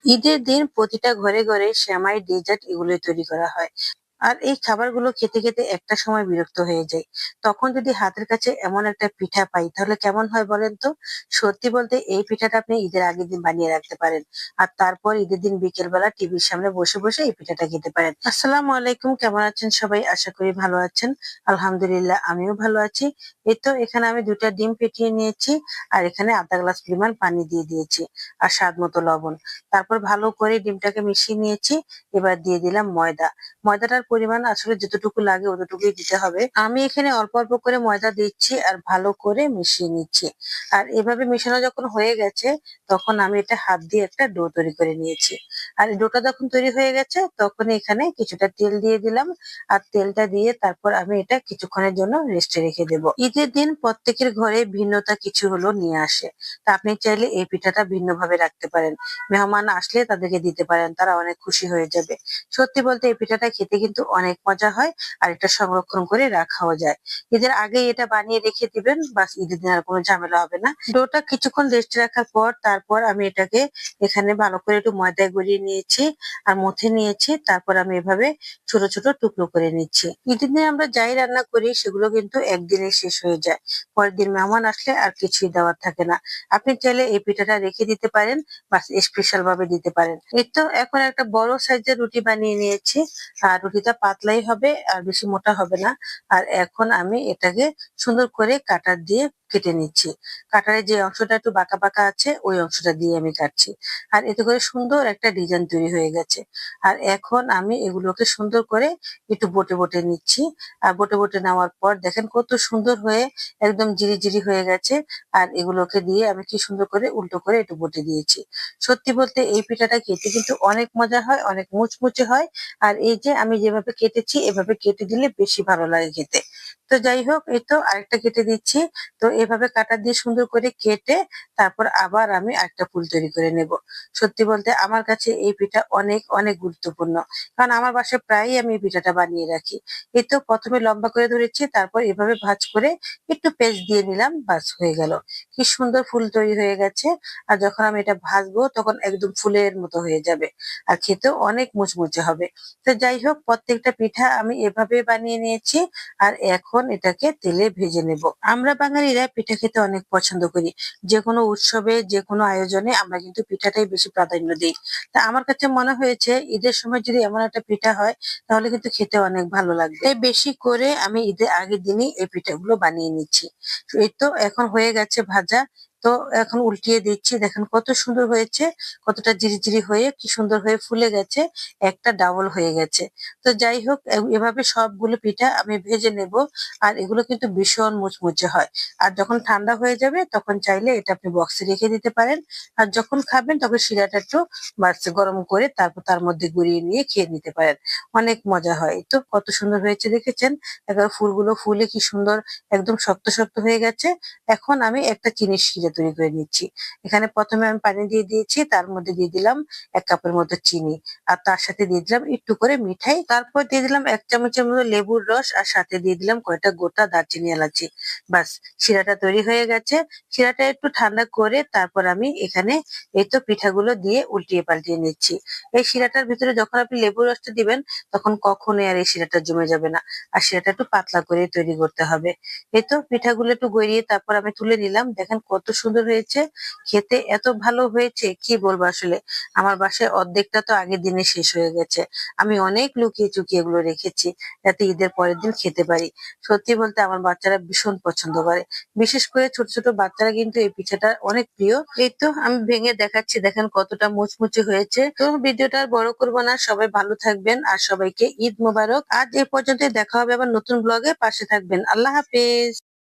ঈদের দিন প্রতিটা ঘরে ঘরে সেমাই, ডেজার্ট এগুলোই তৈরি করা হয়। আর এই খাবারগুলো খেতে খেতে একটা সময় বিরক্ত হয়ে যায়। তখন যদি হাতের কাছে এমন একটা পিঠা পাই তাহলে কেমন হয় বলেন তো? সত্যি বলতে এই পিঠাটা আপনি ঈদের আগের দিন বানিয়ে রাখতে পারেন। আর তারপর ঈদের দিন বিকেল বেলা টিভির সামনে বসে বসে এই পিঠাটা খেতে পারেন। আসসালামু আলাইকুম, কেমন আছেন সবাই? আশা করি ভালো আছেন। আলহামদুলিল্লাহ আমিও ভালো আছি। এই তো এখানে আমি ২টা ডিম ফেটিয়ে নিয়েছি। আর এখানে আধা গ্লাস পরিমাণ পানি দিয়ে দিয়েছি। আর স্বাদ মতো লবণ। তারপর ভালো করে ডিমটাকে মিশিয়ে নিয়েছি। এবার দিয়ে দিলাম ময়দা। ময়দাটার পরিমাণ আসলে যতটুকু লাগে অতটুকুই দিতে হবে। আমি এখানে অল্প অল্প করে ময়দা দিচ্ছি আর ভালো করে মিশিয়ে নিচ্ছি। আর এভাবে মেশানো যখন হয়ে গেছে তখন আমি এটা হাত দিয়ে একটা ডো তৈরি করে নিয়েছি। আর এই ডোটা যখন তৈরি হয়ে গেছে তখন এখানে কিছুটা তেল দিয়ে দিলাম। আর তেলটা দিয়ে তারপর আমি এটা কিছুক্ষণের জন্য রেস্টে রেখে দেব। ঈদের দিন প্রত্যেকের ঘরে ভিন্নতা কিছু হলো নিয়ে আসে। তা আপনি চাইলে এই পিঠাটা ভিন্নভাবে রাখতে পারেন। মেহমান আসলে তাদেরকে দিতে পারেন, তারা অনেক খুশি হয়ে যাবে। সত্যি বলতে এই পিঠাটা খেতে কিন্তু অনেক মজা হয়। আর এটা সংরক্ষণ করে রাখাও যায়। ঈদের আগেই এটা বানিয়ে রেখে দিবেন, বাস ঈদের দিন আর কোনো ঝামেলা হবে না। ডোটা কিছুক্ষণ রেস্টে রাখার পর তারপর আমি এটাকে এখানে ভালো করে একটু ময়দায় গড়িয়ে নিয়েছি আর মথে নিয়েছি। তারপর আমি এভাবে ছোট ছোট টুকরো করে নিচ্ছি। ঈদের দিনে আমরা যাই রান্না করি সেগুলো কিন্তু একদিনে শেষ হয়ে যায়। পরের দিন মেহমান আসলে আর কিছুই দেওয়ার থাকে না। আপনি চাইলে এই পিঠাটা রেখে দিতে পারেন, বাস স্পেশাল ভাবে দিতে পারেন। এই তো এখন একটা বড় সাইজের রুটি বানিয়ে নিয়েছি। আর রুটিটা পাতলাই হবে আর বেশি মোটা হবে না। আর এখন আমি এটাকে সুন্দর করে কাটার দিয়ে কেটে নিচ্ছি। কাটারের যে অংশটা একটু বাঁকা বাঁকা আছে ওই অংশটা দিয়ে আমি কাটছি। আর এতে করে সুন্দর একটা ডিজাইন তৈরি হয়ে গেছে। আর এখন আমি এগুলোকে সুন্দর করে একটু বটে বটে নিচ্ছি। আর বটে বটে নেওয়ার পর দেখেন কত সুন্দর হয়ে একদম জিরি জিরি হয়ে গেছে। আর এগুলোকে দিয়ে আমি কি সুন্দর করে উল্টো করে একটু বটে দিয়েছি। সত্যি বলতে এই পিঠাটা খেতে কিন্তু অনেক মজা হয়, অনেক মুচমুচে হয়। আর এই যে আমি যেভাবে কেটেছি এভাবে কেটে দিলে বেশি ভালো লাগে খেতে। তো যাই হোক, এই তো আরেকটা কেটে দিচ্ছি। তো এভাবে কাটা দিয়ে সুন্দর করে কেটে তারপর আবার আমি আরেকটা ফুল তৈরি করে নেব। সত্যি বলতে আমার কাছে এই পিঠা অনেক অনেক গুরুত্বপূর্ণ। কারণ আমার বাসায় প্রায়ই আমি এই পিঠাটা বানিয়ে রাখি। এই তো ১ম এ লম্বা করে ধরেছি, তারপর এভাবে ভাঁজ করে একটু পেঁচ দিয়ে নিলাম, ব্যাস হয়ে গেল। কি সুন্দর ফুল তৈরি হয়ে গেছে। আর যখন আমি এটা ভাজবো তখন একদম ফুলের মতো হয়ে যাবে। আর খেতেও অনেক মুচমুচে হবে। তো যাই হোক, প্রত্যেকটা পিঠা আমি এভাবে বানিয়ে নিয়েছি। আর এখন এটাকে তেলে ভেজে নেব। আমরা বাঙালিরা পিঠা খেতে অনেক পছন্দ করি। যেকোনো উৎসবে, যেকোনো আয়োজনে আমরা কিন্তু পিঠাটাই বেশি প্রাধান্য দিই। তা আমার কাছে মনে হয়েছে ঈদের সময় যদি এমন একটা পিঠা হয় তাহলে কিন্তু খেতে অনেক ভালো লাগবে। তাই বেশি করে আমি ঈদের আগের দিনই এই পিঠাগুলো বানিয়ে নিচ্ছি। এই তো এখন হয়ে গেছে ভাজা। তো এখন উল্টিয়ে দিচ্ছি। দেখেন কত সুন্দর হয়েছে। কতটা জিরিজিরি হয়ে কি সুন্দর হয়ে ফুলে গেছে। একটা ডাবল হয়ে গেছে। তো যাই হোক, এভাবে সবগুলো পিঠা আমি ভেজে নেব। আর এগুলো কিন্তু ভীষণ মুচমুচে হয়। আর যখন ঠান্ডা হয়ে যাবে তখন চাইলে এটা আপনি বক্সে রেখে দিতে পারেন। আর যখন খাবেন তখন শিরাটা একটু বাড়ছে গরম করে তারপর তার মধ্যে গড়িয়ে নিয়ে খেয়ে নিতে পারেন। অনেক মজা হয়। এই তো কত সুন্দর হয়েছে দেখেছেন? এবার ফুলগুলো ফুলে কি সুন্দর একদম শক্ত শক্ত হয়ে গেছে। এখন আমি একটা চিনির শিরা তৈরি করে নিচ্ছি। এখানে ১ম এ আমি পানি দিয়ে দিয়েছি, তার মধ্যে দিয়ে দিলাম ১ কাপের মতো চিনি। আর তার সাথে দিয়ে দিলাম একটু করে মিঠাই। তারপর দিয়ে দিলাম ১ চামচের মতো লেবুর রস আর সাথে দিয়ে দিলাম কয়েকটা গোটা দারচিনি, এলাচি। ব্যাস, শিরাটা তৈরি হয়ে গেছে। শিরাটা একটু ঠান্ডা করে তারপর আমি এখানে এই তো পিঠাগুলো দিয়ে উল্টিয়ে পাল্টিয়ে নিচ্ছি। এই শিরাটার ভিতরে যখন আপনি লেবুর রসটা দিবেন তখন কখনোই আর এই শিরাটা জমে যাবে না। আর শিরাটা একটু পাতলা করে তৈরি করতে হবে। এই তো পিঠাগুলো একটু গড়িয়ে তারপর আমি তুলে নিলাম। দেখেন কত সুন্দর হয়েছে। খেতে এত ভালো হয়েছে কি বলবো আসলে। আমার বাসায় অর্ধেকটা তো আগের দিনে শেষ হয়ে গেছে। আমি অনেক লুকিয়ে চুকিয়ে এগুলো রেখেছি যাতে ঈদের পরের দিন খেতে পারি। সত্যি বলতে আমার বাচ্চারা ভীষণ পছন্দ করে। বিশেষ করে ছোট ছোট বাচ্চারা কিন্তু এই পিঠাটা অনেক প্রিয়। এই তো আমি ভেঙে দেখাচ্ছি, দেখেন কতটা মুচমুচে হয়েছে। তো ভিডিওটা আর বড় করবো না, সবাই ভালো থাকবেন আর সবাইকে ঈদ মোবারক। আজ এ পর্যন্তই, দেখা হবে আবার নতুন ব্লগে। পাশে থাকবেন। আল্লাহ হাফেজ।